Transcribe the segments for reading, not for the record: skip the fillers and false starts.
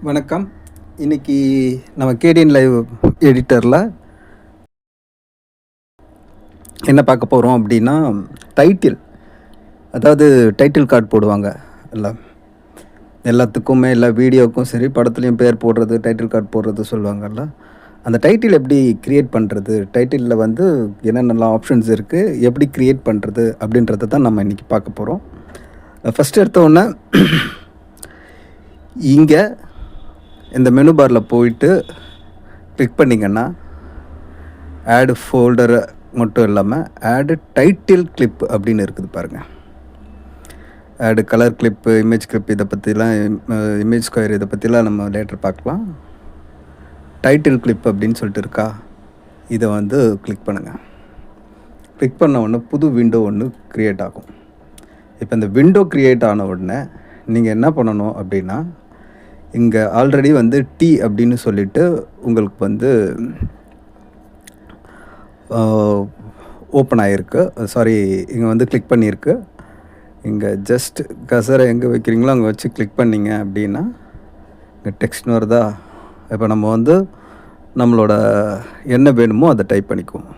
வணக்கம். இன்னைக்கு நம்ம கேடிஎன் லைவ் எடிட்டரில் என்ன பார்க்க போகிறோம் அப்படின்னா, டைட்டில். அதாவது டைட்டில் கார்டு போடுவாங்க எல்லாம் எல்லாத்துக்குமே, எல்லா வீடியோவுக்கும் சரி, படத்துலையும் பேர் போடுறது, டைட்டில் கார்டு போடுறது சொல்லுவாங்கல்ல. அந்த டைட்டில் எப்படி க்ரியேட் பண்ணுறது, டைட்டிலில் வந்து என்னென்னலாம் ஆப்ஷன்ஸ் இருக்குது, எப்படி க்ரியேட் பண்ணுறது அப்படின்றத தான் நம்ம இன்றைக்கி பார்க்க போகிறோம். ஃபஸ்ட்டு எடுத்தோடனே இங்கே இந்த மெனு பாரில் போயிட்டு கிளிக் பண்ணிங்கன்னா ஆடு ஃபோல்டரை மட்டும் இல்லாமல் ஆடு டைட்டில் கிளிப் அப்படின்னு இருக்குது பாருங்கள். ஆடு கலர் கிளிப்பு, இமேஜ் கிளிப், இதை பற்றிலாம், இமேஜ் ஸ்கொயர், இதை பற்றிலாம் நம்ம லேட்டர் பார்க்கலாம். டைட்டில் கிளிப் அப்படின்னு சொல்லிட்டு இருக்கா, இதை வந்து கிளிக் பண்ணுங்கள். கிளிக் பண்ண உடனே புது விண்டோ ஒன்று க்ரியேட் ஆகும். இப்போ இந்த விண்டோ க்ரியேட் ஆன உடனே நீங்கள் என்ன பண்ணணும் அப்படின்னா, இங்கே ஆல்ரெடி வந்து டி அப்படின்னு சொல்லிட்டு உங்களுக்கு வந்து ஓப்பன் ஆகிருக்கு. சாரி, இங்கே வந்து கிளிக் பண்ணியிருக்கு. இங்கே ஜஸ்ட் கசரை எங்கே வைக்கிறீங்களோ அங்கே வச்சு கிளிக் பண்ணிங்க அப்படின்னா இங்கே டெக்ஸ்ட்னு வருதா. இப்போ நம்ம வந்து நம்மளோட என்ன வேணுமோ அதை டைப் பண்ணிக்குவோம்.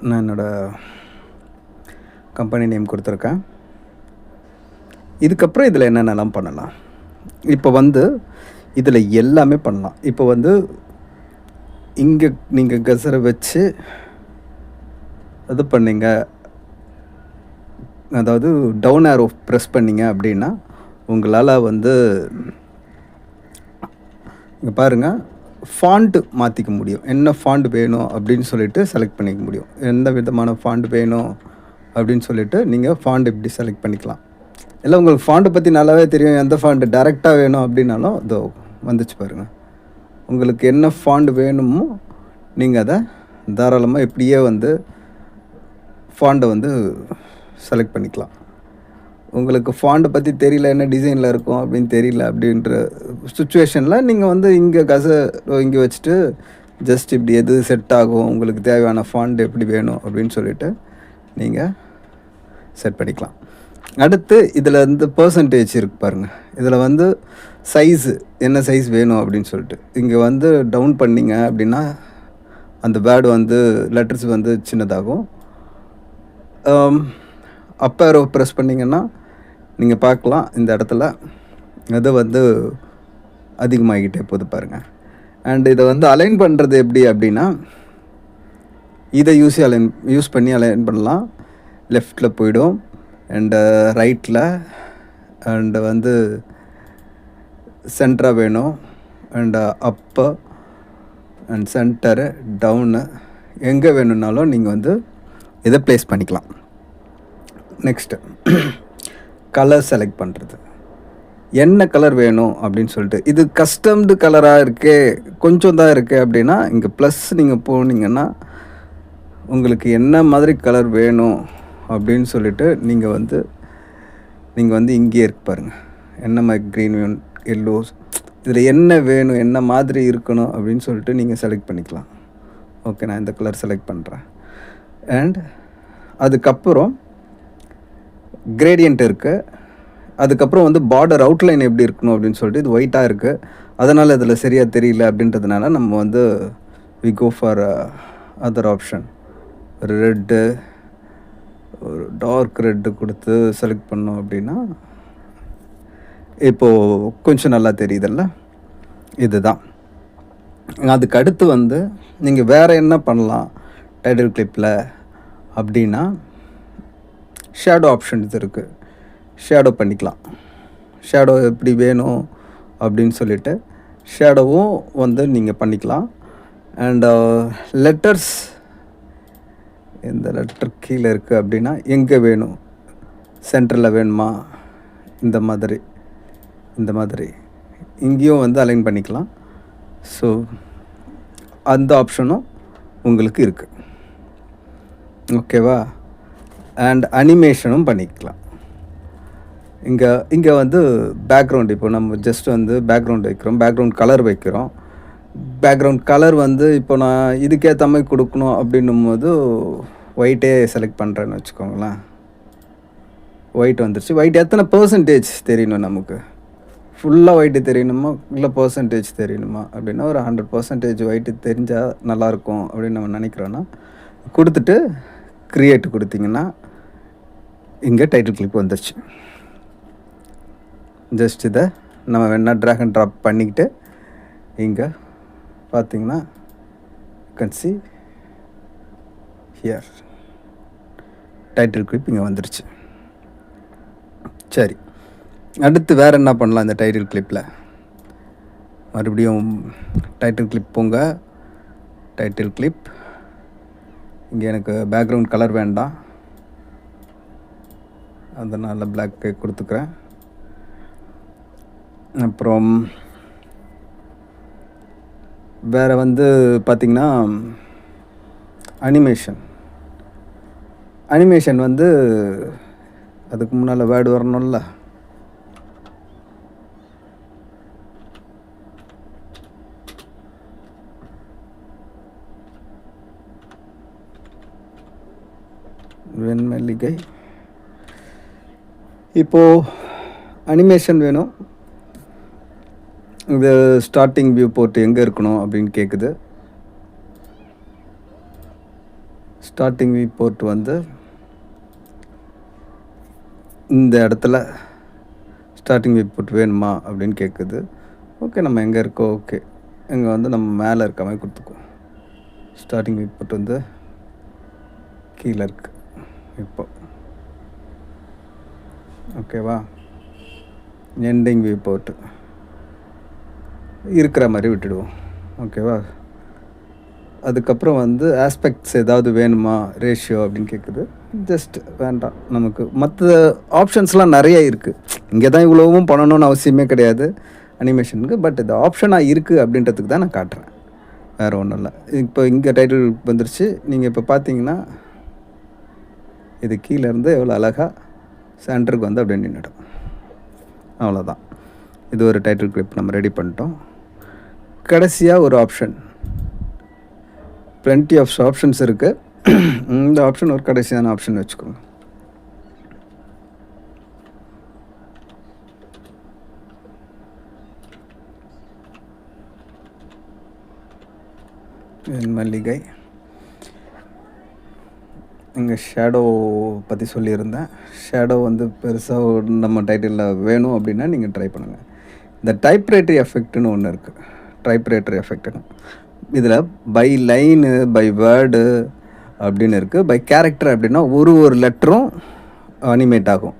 நான் என்னோடய கம்பெனி நேம் கொடுத்துருக்கேன். இதுக்கப்புறம் இதில் என்னென்னலாம் பண்ணலாம், இப்போ வந்து இதில் எல்லாமே பண்ணலாம். இப்போ வந்து இங்கே நீங்கள் கசரை வச்சு இது பண்ணிங்க, அதாவது டவுன் ஆரோ ப்ரெஸ் பண்ணிங்க அப்படின்னா உங்களால் வந்து இங்கே பாருங்கள், ஃபாண்ட்டு மாற்றிக்க முடியும். என்ன ஃபாண்ட் வேணும் அப்படின்னு சொல்லிட்டு செலக்ட் பண்ணிக்க முடியும். எந்த விதமான ஃபாண்ட் வேணும் அப்படின்னு சொல்லிட்டு நீங்கள் ஃபாண்ட் இப்படி செலக்ட் பண்ணிக்கலாம். இல்லை உங்களுக்கு ஃபாண்ட்டை பற்றி நல்லாவே தெரியும், எந்த ஃபாண்ட்டு டேரெக்டாக வேணும் அப்படின்னாலும் இதோ வந்துச்சு பாருங்கள். உங்களுக்கு என்ன ஃபாண்ட் வேணுமோ நீங்கள் அதை தாராளமாக இப்படியே வந்து ஃபாண்ட்டை வந்து செலக்ட் பண்ணிக்கலாம். உங்களுக்கு ஃபாண்ட்டை பற்றி தெரியல, என்ன டிசைனில் இருக்கும் அப்படின்னு தெரியல அப்படின்ற சுச்சுவேஷனில் நீங்கள் வந்து இங்கே இங்கே வச்சுட்டு ஜஸ்ட் இப்படி எது செட் ஆகும், உங்களுக்கு தேவையான ஃபாண்ட் எப்படி வேணும் அப்படின்னு சொல்லிட்டு நீங்கள் செட் பண்ணிக்கலாம். அடுத்து இதில் வந்து பர்சன்டேஜ் இருக்குது பாருங்கள். இதில் வந்து சைஸு, என்ன சைஸ் வேணும் அப்படின்னு சொல்லிட்டு இங்கே வந்து டவுன் பண்ணிங்க அப்படின்னா அந்த வேர்டு வந்து லெட்டர்ஸ் வந்து சின்னதாகும். அப் ஏரோ ப்ரெஸ் பண்ணிங்கன்னா நீங்கள் பார்க்கலாம், இந்த இடத்துல அது வந்து அதிகமாகிக்கிட்டே போகுது பாருங்கள். அண்ட் இதை வந்து அலைன் பண்ணுறது எப்படி அப்படின்னா, இதை யூஸ் பண்ணி அலைன் பண்ணலாம். லெஃப்டில் போய்டும் அண்டு ரைட்டில், அண்டு வந்து சென்டராக வேணும், அண்டு அப்பு அண்ட் சென்டரு, டவுனு, எங்கே வேணும்னாலும் நீங்கள் வந்து இதை ப்ளேஸ் பண்ணிக்கலாம். நெக்ஸ்ட்டு கலர் செலக்ட் பண்ணுறது, என்ன கலர் வேணும் அப்படின்னு சொல்லிட்டு. இது கஸ்டம்டு கலராக இருக்கே, கொஞ்சம் தான் இருக்குது அப்படின்னா இங்கே ப்ளஸ் நீங்கள் போனீங்கன்னா உங்களுக்கு என்ன மாதிரி கலர் வேணும் அப்படின்னு சொல்லிட்டு நீங்கள் வந்து இங்கேயே இருக்கு பாருங்கள், என்ன மாதிரி க்ரீன் வேணும், எல்லோஸ், இதில் என்ன வேணும், என்ன மாதிரி இருக்கணும் அப்படின்னு சொல்லிட்டு நீங்கள் செலக்ட் பண்ணிக்கலாம். ஓகே, நான் இந்த கலர் செலக்ட் பண்ணுறேன். அண்ட் அதுக்கப்புறம் கிரேடியன்ட் இருக்குது. அதுக்கப்புறம் வந்து பார்டர் அவுட்லைன் எப்படி இருக்கணும் அப்படின்னு சொல்லிட்டு, இது ஒயிட்டாக இருக்குது, அதனால் இதில் சரியாக தெரியல அப்படின்றதுனால நம்ம வந்து we go for other option. Red, ஒரு டார்க் ரெட்டு கொடுத்து செலக்ட் பண்ணோம் அப்படின்னா இப்போது கொஞ்சம் நல்லா தெரியுதில்ல. இதுதான். அதுக்கு அடுத்து வந்து நீங்கள் வேறு என்ன பண்ணலாம் டைட்டில் கிளிப்பில் அப்படின்னா, ஷேடோ ஆப்ஷன்ஸ் இருக்குது. ஷேடோ பண்ணிக்கலாம். ஷேடோ எப்படி வேணும் அப்படின்னு சொல்லிட்டு ஷேடோவும் வந்து நீங்கள் பண்ணிக்கலாம். அண்டு லெட்டர்ஸ், இந்த லெட்டர் கீழே இருக்குது அப்படின்னா எங்கே வேணும், சென்டரில் வேணுமா, இந்த மாதிரி இங்கேயும் வந்து அலைன் பண்ணிக்கலாம். ஸோ அந்த ஆப்ஷனும் உங்களுக்கு இருக்குது. ஓகேவா? அண்ட் அனிமேஷனும் பண்ணிக்கலாம். இங்கே வந்து பேக்ரவுண்ட், இப்போ நம்ம ஜஸ்ட் வந்து பேக்ரவுண்ட் வைக்கிறோம், பேக்ரவுண்ட் கலர் வைக்கிறோம். பேக்ரவுண்ட் கலர் வந்து இப்போ நான் இதுக்கேற்ற மாதிரி கொடுக்கணும் அப்படின்னும் போது ஒயிட்டே செலக்ட் பண்ணுறேன்னு வச்சுக்கோங்களேன். ஒயிட் வந்துருச்சு. ஒயிட் எத்தனை பெர்சன்டேஜ் தெரியணும் நமக்கு? ஃபுல்லாக ஒயிட்டு தெரியணுமா இல்லை பெர்சன்டேஜ் தெரியணுமா அப்படின்னா ஒரு 100% ஒயிட்டு தெரிஞ்சால் நல்லாயிருக்கும் அப்படின்னு நம்ம நினைக்கிறோன்னா கொடுத்துட்டு க்ரியேட் கொடுத்தீங்கன்னா இங்கே டைட்டில் கிளிப் வந்துருச்சு. ஜஸ்ட் இதை நம்ம வேணால் ட்ராக் அண்ட் ட்ராப் பண்ணிக்கிட்டு இங்கே பார்த்தீங்கன்னா can see here title clip இங்கே வந்துருச்சு. சரி, அடுத்து வேறு என்ன பண்ணலாம் இந்த டைட்டில் கிளிப்பில்? மறுபடியும் டைட்டில் கிளிப் போங்க. டைட்டில் கிளிப் இங்கே எனக்கு பேக்ரவுண்ட் கலர் வேண்டாம், அதனால் பிளாக் கொடுத்துக்கிறேன். அப்புறம் வேறு வந்து பார்த்திங்கன்னா அனிமேஷன் வந்து அதுக்கு முன்னால் வேர்டு வரணும்ல. வெண்மல்லிகை. இப்போது அனிமேஷன் வேணும். இது ஸ்டார்டிங் வியூ போர்ட் எங்கே இருக்கணும் அப்படின்னு கேட்குது. ஸ்டார்டிங் வியூ போர்ட் வந்து இந்த இடத்துல ஸ்டார்டிங் வியூ போர்ட் வேணுமா அப்படின்னு கேட்குது. ஓகே, நம்ம எங்கே இருக்கோ ஓகே, இங்கே வந்து நம்ம மேலே இருக்க மாதிரி கொடுத்துக்குவோம். ஸ்டார்டிங் வியூ போர்ட் வந்து கீழே இருக்குது இப்போ. ஓகேவா? எண்டிங் வியூ போர்ட்டு இருக்கிற மாதிரி விட்டுடுவோம். ஓகேவா? அதுக்கப்புறம் வந்து ஆஸ்பெக்ட்ஸ் ஏதாவது வேணுமா, ரேஷியோ அப்படின்னு கேட்குது. ஜஸ்ட் வேண்டாம், நமக்கு மற்ற ஆப்ஷன்ஸ்லாம் நிறைய இருக்குது. இங்கே தான் இவ்வளவும் பண்ணணும்னு அவசியமே கிடையாது அனிமேஷனுக்கு. பட் இது ஆப்ஷனாக இருக்குது அப்படின்றதுக்கு தான் நான் காட்டுறேன், வேறு ஒன்றும் இல்லை. இப்போ இங்கே டைட்டில் வந்துருச்சு. நீங்கள் இப்போ பார்த்தீங்கன்னா இது கீழேருந்து எவ்வளோ அழகாக சென்டருக்கு வந்து அப்படியே நின்றுடும். அவ்வளோதான். இது ஒரு டைட்டில் கிளிப் நம்ம ரெடி பண்ணிட்டோம். கடைசியாக ஒரு ஆப்ஷன், plenty ஆஃப் ஆப்ஷன்ஸ் இருக்குது. இந்த ஆப்ஷன் ஒரு கடைசியான ஆப்ஷன் வச்சுக்கோங்க. மல்லிகை. இங்கே ஷேடோ பற்றி சொல்லியிருந்தேன். ஷேடோ வந்து பெருசாக நம்ம டைட்டிலில் வேணும் அப்படின்னா நீங்கள் ட்ரை பண்ணுங்கள். இந்த டைப்ரைட்டர் எஃபெக்ட்னு ஒன்று இருக்குது. டைப்ரைட்டர் எஃபெக்ட்னு இதில் பை லைனு, பை வேர்டு அப்படின்னு இருக்குது. பை கேரக்டர் அப்படின்னா ஒரு லெட்டரும் அனிமேட் ஆகும்.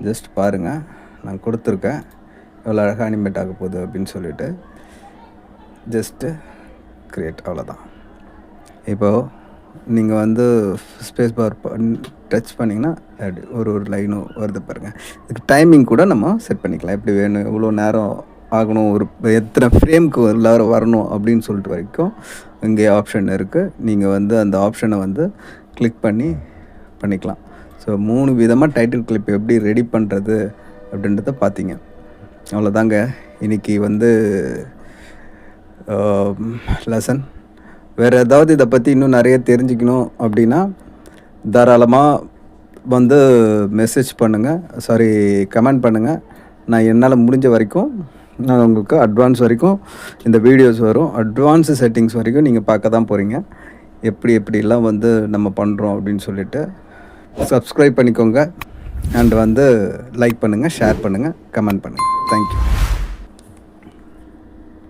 ஜஸ்ட் பாருங்கள், நான் கொடுத்துருக்கேன் எவ்வளோ அழகாக அனிமேட் ஆக போகுது அப்படின்னு சொல்லிட்டு. ஜஸ்ட்டு க்ரியேட், அவ்வளோதான். இப்போது நீங்கள் வந்து ஸ்பேஸ் பார் டச் பண்ணிங்கன்னா அப்படி ஒரு லைனும் வருது பாருங்கள். இதுக்கு டைமிங் கூட நம்ம செட் பண்ணிக்கலாம். எப்படி வேணும், எவ்வளோ நேரம் ஆகணும், ஒரு எத்தனை ஃப்ரேமுக்கு எல்லோரும் வரணும் அப்படின்னு சொல்லிட்டு வரைக்கும் இங்கே ஆப்ஷன் இருக்குது. நீங்கள் வந்து அந்த ஆப்ஷனை வந்து கிளிக் பண்ணிக்கலாம். ஸோ 3 விதமாக டைட்டில் கிளிப் எப்படி ரெடி பண்ணுறது அப்படின்றத பார்த்தீங்க. அவ்வளோதாங்க இன்றைக்கி வந்து லெசன். வேறு ஏதாவது இதை பற்றி இன்னும் நிறைய தெரிஞ்சுக்கணும் அப்படின்னா தாராளமாக வந்து மெசேஜ் பண்ணுங்கள், கமெண்ட் பண்ணுங்கள். நான் என்னால் முடிஞ்ச வரைக்கும் நான் உங்களுக்கு அட்வான்ஸ் வரைக்கும் இந்த வீடியோஸ் வரும். அட்வான்ஸு செட்டிங்ஸ் வரைக்கும் நீங்கள் பார்க்க தான் போகிறீங்க, எப்படிலாம் வந்து நம்ம பண்ணுறோம் அப்படின்னு சொல்லிட்டு. சப்ஸ்கிரைப் பண்ணிக்கோங்க. அண்ட் வந்து லைக் பண்ணுங்கள், ஷேர் பண்ணுங்கள், கமெண்ட் பண்ணுங்கள். தேங்க்யூ.